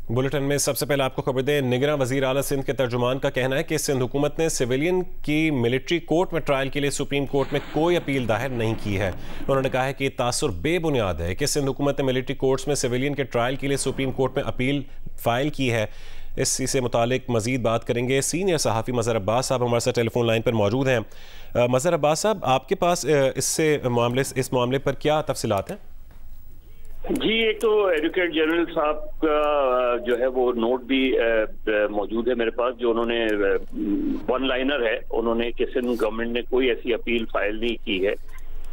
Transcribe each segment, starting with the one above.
Bulletin में सबसे पहले आपको खबर दें, निगरान वजीर आला सिंध के तर्जुमान का कहना है कि सिंध हुकूमत ने सिविलियन की मिलिट्री कोर्ट में ट्रायल के लिए सुप्रीम कोर्ट में कोई अपील दायर नहीं की है। उन्होंने कहा है कि तासुर बेबुनियाद है कि सिंध हुकूमत ने मिलिट्री कोर्ट्स में सिविलियन के ट्रायल के लिए सुप्रीम कोर्ट में अपील फाइल की है। इसी से मुतालिक मजीद बात करेंगे। सीनियर सहाफ़ी मज़हर अब्बास साहब हमारे साथ टेलीफोन लाइन पर मौजूद हैं। मज़हर अब्बास साहब, आपके पास इस मामले पर क्या तफसीलात हैं? जी, एक तो एडवोकेट जनरल साहब का जो है वो नोट भी मौजूद है मेरे पास, जो उन्होंने वन लाइनर है। उन्होंने कि सिंध गवर्नमेंट ने कोई ऐसी अपील फाइल नहीं की है।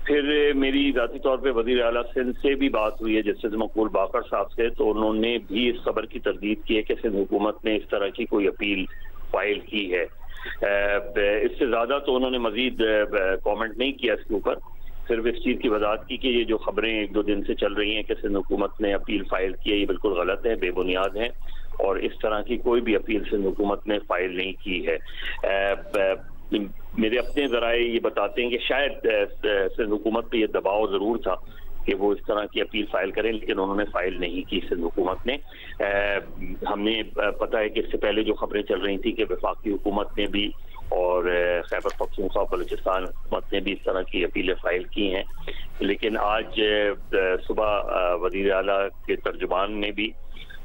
फिर मेरी ज़ाती तौर पे वज़ीर आला सिंध से भी बात हुई है जस्टिस मकबूल बाकर साहब से, तो उन्होंने भी इस खबर की तरदीद की है कि सिंध हुकूमत ने इस तरह की कोई अपील फाइल की है। इससे ज़्यादा तो उन्होंने मजीद कॉमेंट नहीं किया इसके ऊपर। सिर्फ इस चीज़ की वजाहत की कि ये जो खबरें एक दो दिन से चल रही हैं कि सिंध हुकूमत ने अपील फाइल की है, ये बिल्कुल गलत है, बेबुनियाद है, और इस तरह की कोई भी अपील सिंध हुकूमत ने फाइल नहीं की है। मेरे अपने ज़राए ये बताते हैं कि शायद सिंध हुकूमत पे ये दबाव ज़रूर था कि वो इस तरह की अपील फाइल करें, लेकिन उन्होंने फाइल नहीं की सिंध हुकूमत ने। हमने पता है कि इससे पहले जो खबरें चल रही थी कि वफाकी हुकूमत ने भी और खैबर पख्तूनख्वा बलूचिस्तान हुकूमत ने भी इस तरह की अपीलें फाइल की हैं, लेकिन आज सुबह वज़ीर आला के तर्जुमान ने भी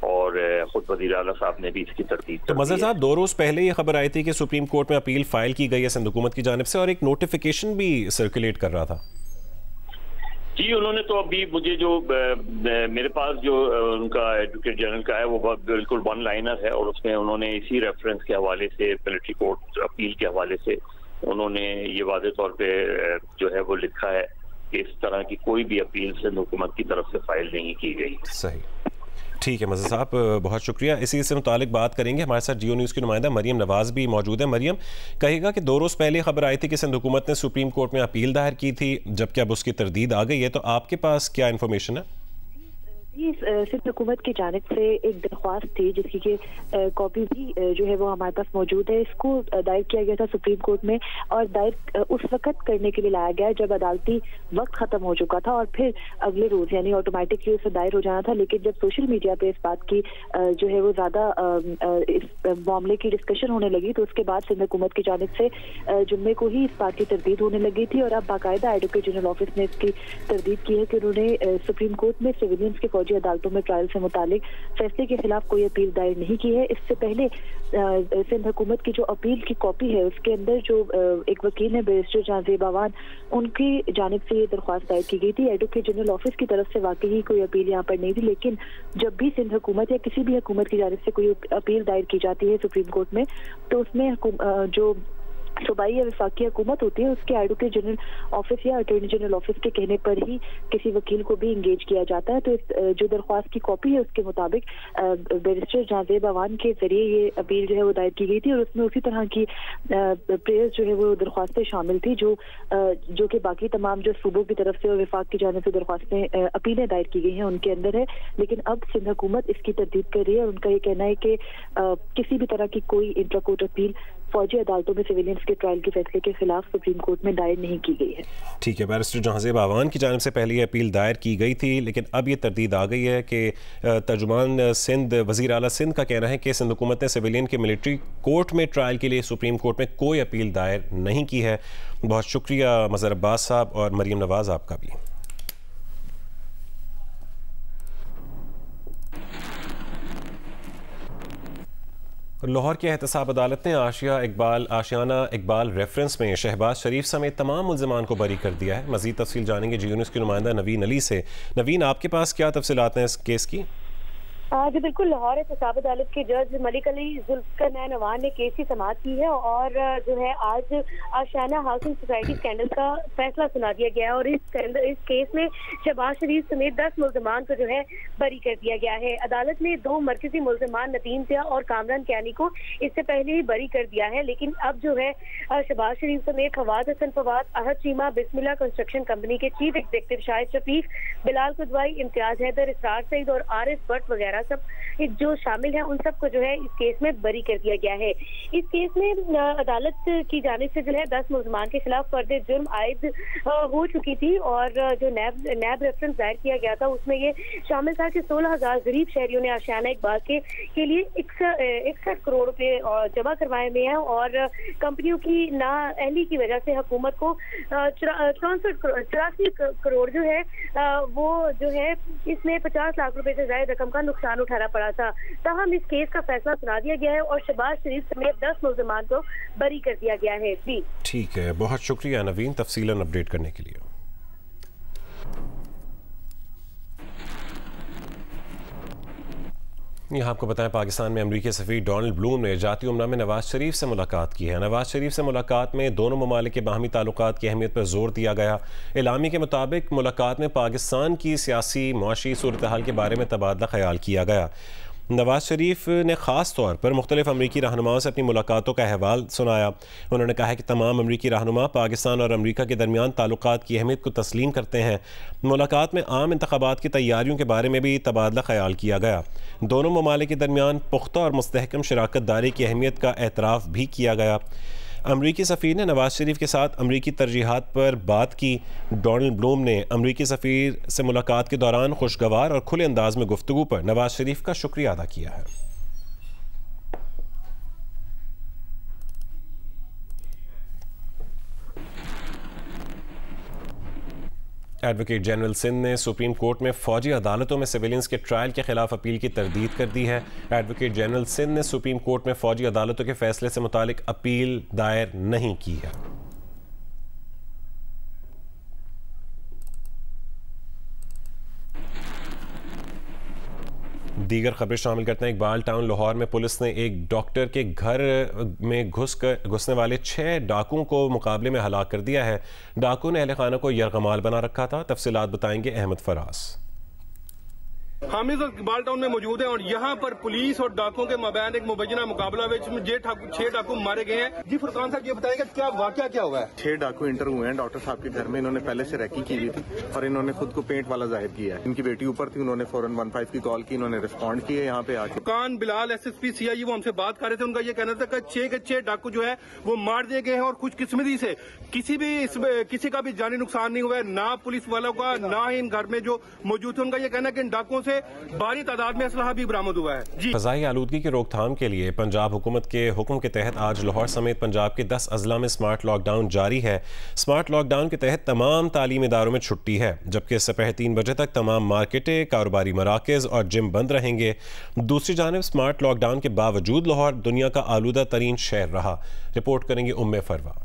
और खुद वज़ीर आला साहब ने भी इसकी तरदीद। तो मज़हर साहब, 2 रोज़ पहले ये खबर आई थी कि सुप्रीम कोर्ट में अपील फाइल की गई है सिंध हुकूमत की जानिब से, और एक नोटिफिकेशन भी सर्कुलेट कर रहा था। जी, उन्होंने तो अभी मुझे जो मेरे पास जो उनका एडवोकेट जनरल का है वो बिल्कुल वन लाइनर है, और उसमें उन्होंने इसी रेफरेंस के हवाले से, मिलिट्री कोर्ट अपील के हवाले से उन्होंने ये वाज़े तौर पे जो है वो लिखा है कि इस तरह की कोई भी अपील सिंध हुकूमत की तरफ से फाइल नहीं की गई। सही, ठीक है मज़हर साहब, बहुत शुक्रिया। इसी से मुतालिक बात करेंगे। हमारे साथ जियो न्यूज़ की नुमाइंदा मरियम नवाज़ भी मौजूद है। मरियम, कहेगा कि 2 रोज़ पहले खबर आई थी कि सिंध हुकूमत ने सुप्रीम कोर्ट में अपील दायर की थी, जबकि अब उसकी तरदीद आ गई है, तो आपके पास क्या इन्फॉर्मेशन है? सिंध हुकूमत की जानिब से एक दरख्वास्त थी जिसकी कि कॉपी भी जो है वो हमारे पास मौजूद है। इसको दायर किया गया था सुप्रीम कोर्ट में, और दायर उस वक्त करने के लिए लाया गया जब अदालती वक्त खत्म हो चुका था, और फिर अगले रोज यानी ऑटोमेटिकली उसे दायर हो जाना था। लेकिन जब सोशल मीडिया पे इस बात की जो है वो ज्यादा इस मामले की डिस्कशन होने लगी, तो उसके बाद सिंध हुकूमत की जानिब से जुम्मे को ही इस बात की तरदीद होने लगी थी, और अब बाकायदा एडवोकेट जनरल ऑफिस ने इसकी तरदीद की है कि उन्होंने सुप्रीम कोर्ट में सिविलियंस के अदालतों में ट्रायल से मुतालिक फैसले के खिलाफ कोई अपील दायर नहीं की है। इससे पहले सिंध हुकूमत की जो अपील की कॉपी है उसके अंदर जो एक वकील है बैरिस्टर जांजेब अवान, उनकी जानिब से ये दरख्वास्त दायर की गई थी। एडवोकेट जनरल ऑफिस की तरफ से वाकई कोई अपील यहाँ पर नहीं थी, लेकिन जब भी सिंध हुकूमत या किसी भी हुकूमत की जानिब से कोई अपील दायर की जाती है सुप्रीम कोर्ट में, तो उसमें जो सूबाई या वफाकी हुकूमत होती है उसके एडवोकेट जनरल ऑफिस या अटॉर्नी जनरल ऑफिस के कहने पर ही किसी वकील को भी इंगेज किया जाता है। तो इस जो दरख्वास्त की कॉपी है उसके मुताबिक बैरिस्टर जांजेब अवान के जरिए ये अपील जो है वो दायर की गई थी, और उसमें उसी तरह की प्रेयर्स जो है वो दरख्वास्तें शामिल थी जो कि बाकी तमाम जो सूबों की तरफ से और वफाक की जानिब से दरख्वास्तें अपीलें दायर की गई हैं उनके अंदर है। लेकिन अब सिंध हुकूमत इसकी तरदीद कर रही है, और उनका ये कहना है कि किसी भी तरह की कोई इंट्रा कोर्ट अपील फौजी अदालतों में सिविलियंस के ट्रायल के फैसले के खिलाफ सुप्रीम कोर्ट में दायर नहीं की गई है। ठीक है, बैरिस्टर जांजेब अवान की जानिब से पहले ये अपील दायर की गई थी, लेकिन अब ये तरदीद आ गई है कि तर्जुमान सिंध वज़ीर आला सिंध का कहना है कि सिंध हुकूमत ने सिविलियन के मिलिट्री कोर्ट में ट्रायल के लिए सुप्रीम कोर्ट में कोई अपील दायर नहीं की है। बहुत शुक्रिया मज़हर अब्बास साहब और मरियम नवाज़ आपका भी। लाहौर की एहतसाब अदालत ने आशियाना इकबाल रेफरेंस में शहबाज शरीफ समेत तमाम मुल्ज़िमान को बरी कर दिया है। मज़ीद तफसील जानेंगे जियो न्यूज़ की नुमाइंदा नवीन अली से। नवीन, आपके पास क्या तफसीलात हैं इस केस की? जी बिल्कुल, लाहौर एहतसाब अदालत के जज मलिक अली जुल्फ़िकार अवान ने केस की समाअत की है, और जो है आज आशियाना हाउसिंग सोसाइटी स्कैंडल का फैसला सुना दिया गया है, और इस केस में शहबाज शरीफ समेत 10 मुल्ज़िमान को जो है बरी कर दिया गया है। अदालत ने 2 मरकजी मुल्ज़िमान नदीम सिया और कामरान कियानी को इससे पहले ही बरी कर दिया है, लेकिन अब जो है शहबाज शरीफ समेत फवाद हसन फवाद, अहद चीमा, बिस्मिल्लाह कंस्ट्रक्शन कंपनी के चीफ एग्जीक्यूटिव शाहिद शफीक, बिलाल कुदवाई, इम्तियाज हैदर, इसरार सईद और आरिफ भट्ट वगैरह वगैरह सब जो शामिल हैं उन सबको जो है इस केस में बरी कर दिया गया है। इस केस में अदालत की जानिब से जो है 10 मुलजमान के खिलाफ फर्द जुर्म आयद हो चुकी थी और जो नैब रेफरेंस दायर किया गया था उसमें ये शामिल था कि 16,000 गरीब शहरियों ने आशियाना इकबाल के लिए 61 करोड़ रुपए जमा करवाए हुए हैं और कंपनियों की नाअहली की वजह से हुकूमत को 84 करोड़ जो है वो जो है इसमें 50 लाख रुपए से ज्यादा रकम का नुकसान उठाना पड़ा था। ताहम इस केस का फैसला सुना दिया गया है और शहबाज शरीफ समेत 10 मुलजमान को बरी कर दिया गया है। जी ठीक है, बहुत शुक्रिया नवीन तफसीलन अपडेट करने के लिए। यहाँ आपको बताएं, पाकिस्तान में अमरीकी सफ़ीर डोनाल्ड ब्लूम ने जाती उमरा में नवाज शरीफ से मुलाकात की है। नवाज शरीफ से मुलाकात में दोनों ममालिक के बाहमी ताल्लुकात की अहमियत पर जोर दिया गया। एलामी के मुताबिक मुलाकात में पाकिस्तान की सियासी मुआशी सूरत हाल के बारे में तबादला ख्याल किया गया। नवाज शरीफ ने ख़ास तौर पर मुख्तलिफ अमरीकी रहनुमाओं से अपनी मुलाकातों का अहवाल सुनाया। उन्होंने कहा कि तमाम अमरीकी रहनुमा पाकिस्तान और अमरीका के दरमियान ताल्लुकात की अहमियत को तस्लीम करते हैं। मुलाकात में आम इंतखाबात की तैयारियों के बारे में भी तबादला ख्याल किया गया। दोनों ममालिक के दरमियान पुख्ता और मुस्तहकम शराकत दारी की अहमियत का एतराफ़ भी किया गया। अमरीकी सफ़ीर ने नवाज शरीफ के साथ अमरीकी तरजीहात पर बात की। डोनाल्ड ब्लूम ने अमरीकी सफ़ीर से मुलाकात के दौरान खुशगवार और खुले अंदाज में गुफ्तगू पर नवाज शरीफ का शुक्रिया अदा किया है। एडवोकेट जनरल सिंध ने सुप्रीम कोर्ट में फौजी अदालतों में सिविलियंस के ट्रायल के खिलाफ अपील की तरदीद कर दी है। एडवोकेट जनरल सिंध ने सुप्रीम कोर्ट में फौजी अदालतों के फैसले से मुतालिक अपील दायर नहीं की है। दीगर खबरें शामिल करते हैं। इकबाल टाउन लाहौर में पुलिस ने एक डॉक्टर के घर में घुसने वाले 6 डाकुओं को मुकाबले में हलाक कर दिया है। डाकू ने अहले खाना को यरगमाल बना रखा था। तफसीलात बताएंगे अहमद फराज। हम इस वक्त इकबाल टाउन में मौजूद हैं और यहाँ पर पुलिस और डाकुओं के मबैन एक मुबैना मुकाबला में 6 डाकू मारे गए हैं। जी फुरकान साहब, ये बताएंगे क्या वाकया क्या हुआ है? 6 डाकू इंटर हुए हैं डॉक्टर साहब के घर में। इन्होंने पहले से रैकी की हुई थी और इन्होंने खुद को पेंट वाला जाहिर किया है। इनकी बेटी ऊपर थी, उन्होंने फौरन 15 की कॉल की, इन्होंने रिस्पॉन्ड किया यहाँ पे आके। फुरकान बिलाल SSP CI वो हमसे बात कर रहे थे। उनका ये कहना था कि 6 के 6 डाकू जो है वो मार दिए गए हैं और कुछ किस्मती से किसी का भी जानी नुकसान नहीं हुआ है, ना पुलिस वालों का ना ही इन घर में जो मौजूद थे। उनका ये कहना है कि इन डाकुओं से भारी तादाद में असलहा भी बरामद हुआ है। जी फ़ज़ाई आलूदगी की रोकथाम के लिए पंजाब हुकूमत के हुक्म के तहत आज लाहौर समेत पंजाब के 10 अजला में स्मार्ट लॉकडाउन जारी है। स्मार्ट लॉकडाउन के तहत तमाम तालीमी इदारों में छुट्टी है, जबकि सुबह 3 बजे तक तमाम मार्केटें, कारोबारी मराकज़ और जिम बंद रहेंगे। दूसरी जानिब स्मार्ट लॉकडाउन के बावजूद लाहौर दुनिया का आलूदा तरीन शहर रहा। रिपोर्ट करेंगे उम्मे फरवा।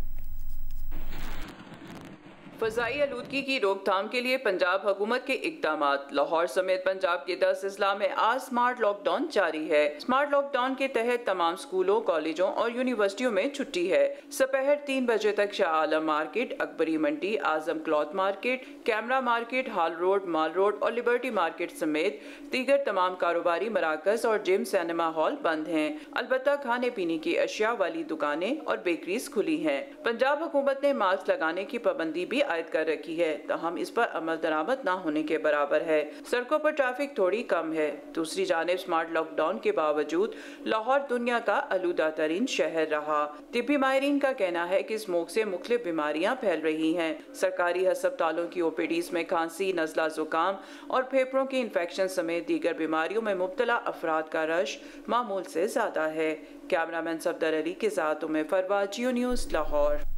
फ़ज़ाई आलूदगी की रोकथाम के लिए पंजाब हुकूमत के इक़दामात। लाहौर समेत पंजाब के 10 अजला में आज स्मार्ट लॉकडाउन जारी है। स्मार्ट लॉकडाउन के तहत तमाम स्कूलों, कॉलेजों और यूनिवर्सिटियों में छुट्टी है। दोपहर 3 बजे तक शाह आलम मार्केट, अकबरी मंडी, आजम क्लॉथ मार्केट, कैमरा मार्केट, हाल रोड, माल रोड और लिबर्टी मार्केट समेत दीगर तमाम कारोबारी मराकज़ और जिम, सिनेमा हॉल बंद हैं। अलबत्ता खाने पीने की अशिया वाली दुकानें और बेकरीज खुली हैं। पंजाब हुकूमत ने मास्क लगाने की पाबंदी भी आयद कर रखी है, ताहम इस पर अमल दरामद न होने के बराबर है। सड़कों पर ट्रैफिक थोड़ी कम है। दूसरी जानिब स्मार्ट लॉकडाउन के बावजूद लाहौर दुनिया का आलूदा तरीन शहर रहा। तिब्बी माहिरीन का कहना है कि स्मोक से मुख्तलिफ बीमारियां फैल रही हैं। सरकारी अस्पतालों की OPDs में खांसी, नज़ला, जुकाम और फेफड़ों की इन्फेक्शन समेत दीगर बीमारियों में मुब्तला अफराद का रश मामूल से ज्यादा है। कैमरामैन सफदर अली के साथ उम्मे फरवा, जियो न्यूज़ लाहौर।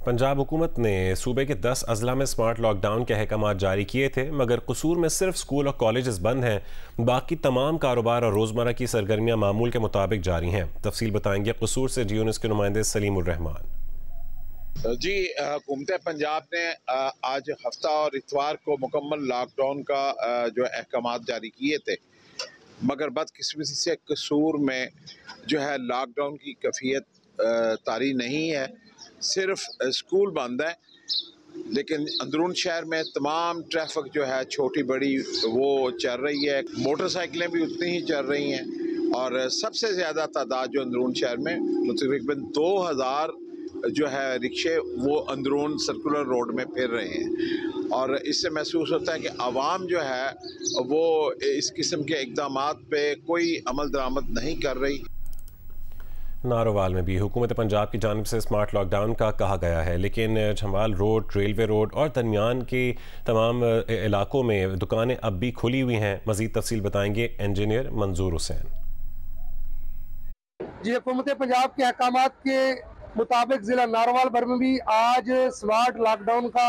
पंजाब हुकूमत ने सूबे के 10 अजला में स्मार्ट लॉकडाउन के अहकाम जारी किए थे, मगर कसूर में सिर्फ स्कूल और कॉलेजेस बंद हैं। बाकी तमाम कारोबार और रोज़मर्रा की सरगर्मियां मामूल के मुताबिक जारी हैं। तफसील बताएंगे कसूर से जियो न्यूज़ के नुमाइंदे सलीमुर रहमान। जी हुकूमत पंजाब ने आज हफ्ता और इतवार को मुकम्मल लॉकडाउन का जो अहकाम जारी किए थे, मगर बदकिस्मती से कसूर में जो है लॉकडाउन की कैफियत तारी नहीं है। सिर्फ स्कूल बंद है, लेकिन अंदरून शहर में तमाम ट्रैफिक जो है छोटी बड़ी वो चल रही है। मोटरसाइकिलें भी उतनी ही चल रही हैं और सबसे ज़्यादा तादाद जो अंदरून शहर में तकरीबन 2000 जो है रिक्शे वो अंदरून सर्कुलर रोड में फिर रहे हैं। और इससे महसूस होता है कि आवाम जो है वो इस किस्म के इक़दामात पे कोई अमल दरामद नहीं कर रही। नारोवाल में भी हुकूमत पंजाब की जानिब से स्मार्ट लॉकडाउन का कहा गया है, लेकिन झंवाल रोड, रेलवे रोड और दरमियान के तमाम इलाकों में दुकानें अब भी खुली हुई हैं। मज़ीद तफसील बताएंगे इंजीनियर मंजूर हुसैन। जी, हुकूमत पंजाब के अहकामात के मुताबिक जिला नारोवाल भर में भी आज स्मार्ट लॉकडाउन का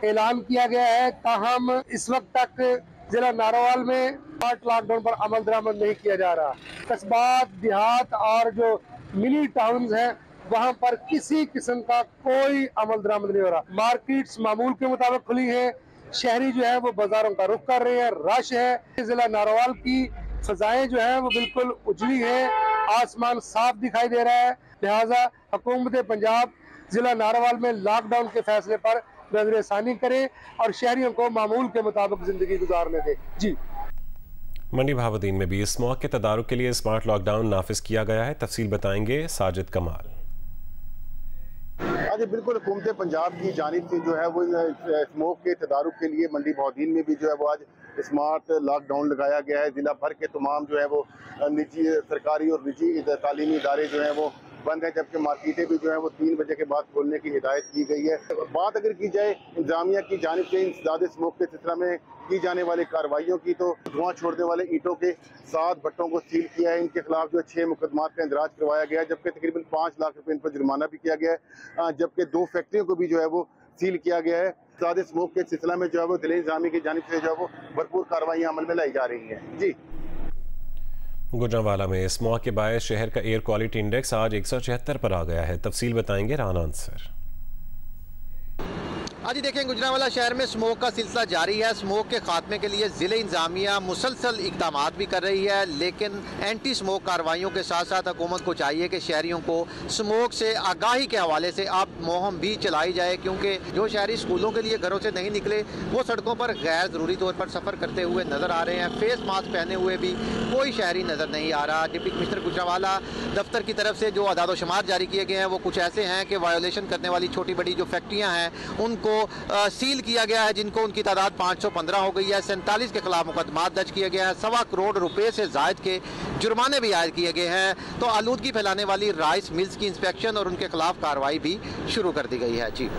ऐलान किया गया है। ताहम इस वक्त तक जिला नारोवाल में स्मार्ट लॉकडाउन पर अमल दरामद नहीं किया जा रहा। कस्बात, देहात और जो मिनी टाउन्स हैं वहाँ पर किसी किस्म का कोई अमल दरामद नहीं हो रहा। मार्केट्स मामूल के मुताबिक खुली है। शहरी जो है वो बाजारों का रुख कर रहे हैं, रश है। जिला नारोवाल की फजाएं जो है वो बिल्कुल उजली है, आसमान साफ दिखाई दे रहा है। लिहाजा हुकूमत पंजाब जिला नारोवाल में लॉकडाउन के फैसले पर नजरसानी करे और शहरियों को मामूल के मुताबिक जिंदगी गुजारने दे। जी, मंडी बहावुद्दीन में भी इस मौके के तदारुक के लिए स्मार्ट लॉकडाउन नाफिज किया गया है। तफसील बताएंगे साजिद कमाल। जी बिल्कुल, हुकूमत पंजाब की जानिब से जो है वो स्मोक के तदारुक के लिए मंडी बहावुद्दीन में भी जो है वो आज स्मार्ट लॉकडाउन लगाया गया है। जिला भर के तमाम जो है वो निजी, सरकारी और निजी तालीमी इदारे जो हैं वो बंद है, जबकि मार्केटें भी जो है वो 3 बजे के बाद खोलने की हिदायत की गई है। बात अगर की जाए इंतजामिया की जानिब से इंसदाद स्मोक के सिलसिला में की जाने वाली कार्रवाइयों की, तो धुआं छोड़ने वाले ईंटों के 7 भट्टों को सील किया है। इनके खिलाफ जो 6 मुकदमात का इंदराज करवाया गया है, जबकि तकरीबन 5 लाख रुपए इन पर जुर्माना भी किया गया है। जबकि 2 फैक्ट्रियों को भी जो है वो सील किया गया है। इंसदाद स्मोक के सिलसिला में जो है वो दिल्ली इंतजामिया की जानिब से जो है वो भरपूर कार्रवाइयाँ अमल में लाई जा रही हैं। जी, गुजरांवाला में स्मॉग के बायस शहर का एयर क्वालिटी इंडेक्स आज 176 पर आ गया है। तफसील बताएंगे राना अंसर। आज देखें, गुजरांवाला शहर में स्मोक का सिलसिला जारी है। स्मोक के खात्मे के लिए ज़िले इंतजामिया मुसलसल इक़दामात भी कर रही है, लेकिन एंटी स्मोक कार्रवाइयों के साथ साथ हुकूमत को चाहिए कि शहरियों को स्मोक से आगाही के हवाले से अब मुहिम भी चलाई जाए, क्योंकि जो शहरी स्कूलों के लिए घरों से नहीं निकले वो सड़कों पर गैर ज़रूरी तौर पर सफ़र करते हुए नज़र आ रहे हैं। फेस मास्क पहने हुए भी कोई शहरी नज़र नहीं आ रहा। डिप्टी कमिश्नर गुजरांवाला दफ्तर की तरफ से जो अदाद व शुमार जारी किए गए हैं वो कुछ ऐसे हैं कि वायोलेशन करने वाली छोटी बड़ी जो फैक्ट्रियाँ हैं उनको सील किया गया है, जिनको उनकी तादाद 515 हो गई है। 47 के खिलाफ मुकदमा दर्ज किया गया है। 1.25 करोड़ रुपए से जायद के जुर्माने भी आयद किए गए हैं। तो आलूदगी फैलाने वाली राइस मिल्स की इंस्पेक्शन और उनके खिलाफ कार्रवाई भी शुरू कर दी गई है। जी।